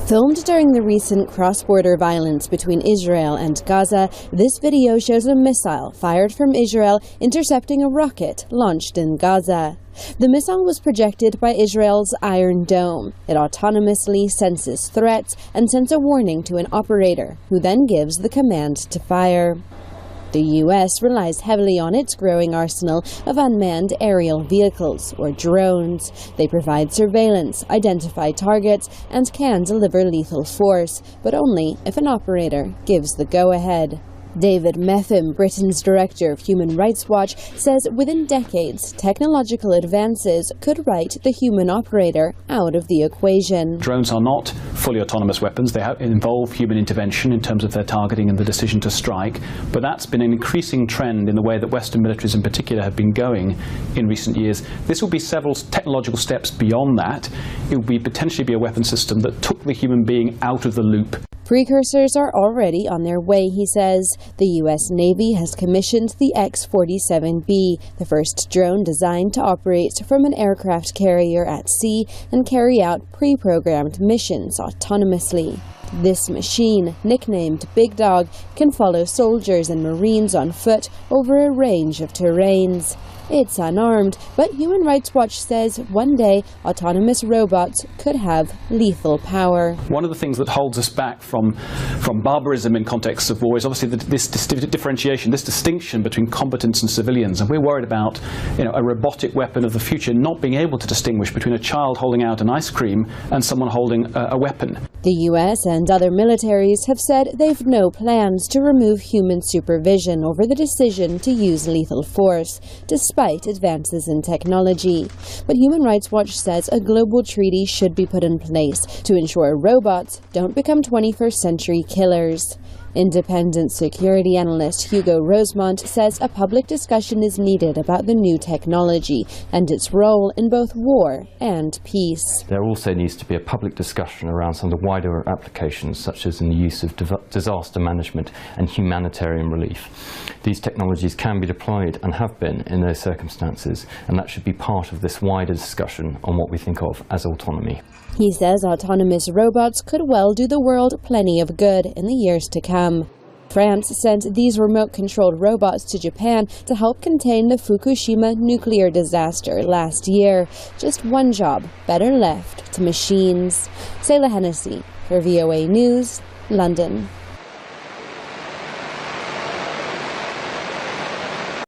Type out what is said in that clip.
Filmed during the recent cross-border violence between Israel and Gaza, this video shows a missile fired from Israel intercepting a rocket launched in Gaza. The missile was projected by Israel's Iron Dome. It autonomously senses threats and sends a warning to an operator, who then gives the command to fire. The U.S. relies heavily on its growing arsenal of unmanned aerial vehicles, or drones. They provide surveillance, identify targets, and can deliver lethal force, but only if an operator gives the go-ahead. David Metham, Britain's director of Human Rights Watch, says within decades, technological advances could write the human operator out of the equation. Drones are not fully autonomous weapons. They involve human intervention in terms of their targeting and the decision to strike, but that's been an increasing trend in the way that Western militaries in particular have been going in recent years. This will be several technological steps beyond that. It will potentially be a weapon system that took the human being out of the loop. Precursors are already on their way, he says. The U.S. Navy has commissioned the X-47B, the first drone designed to operate from an aircraft carrier at sea and carry out pre-programmed missions autonomously. This machine, nicknamed Big Dog, can follow soldiers and Marines on foot over a range of terrains. It's unarmed, but Human Rights Watch says one day autonomous robots could have lethal power. One of the things that holds us back from barbarism in contexts of war is obviously this differentiation, this distinction between combatants and civilians. And we're worried about a robotic weapon of the future not being able to distinguish between a child holding out an ice cream and someone holding a weapon. The U.S. and other militaries have said they've no plans to remove human supervision over the decision to use lethal force, despite advances in technology. But Human Rights Watch says a global treaty should be put in place to ensure robots don't become 21st century killers. Independent security analyst Hugo Rosemont says a public discussion is needed about the new technology and its role in both war and peace. There also needs to be a public discussion around some of the wider applications, such as in the use of disaster management and humanitarian relief. These technologies can be deployed and have been in those circumstances, and that should be part of this wider discussion on what we think of as autonomy. He says autonomous robots could well do the world plenty of good in the years to come. France sent these remote-controlled robots to Japan to help contain the Fukushima nuclear disaster last year. Just one job better left to machines. Sayla Hennessy for VOA News, London.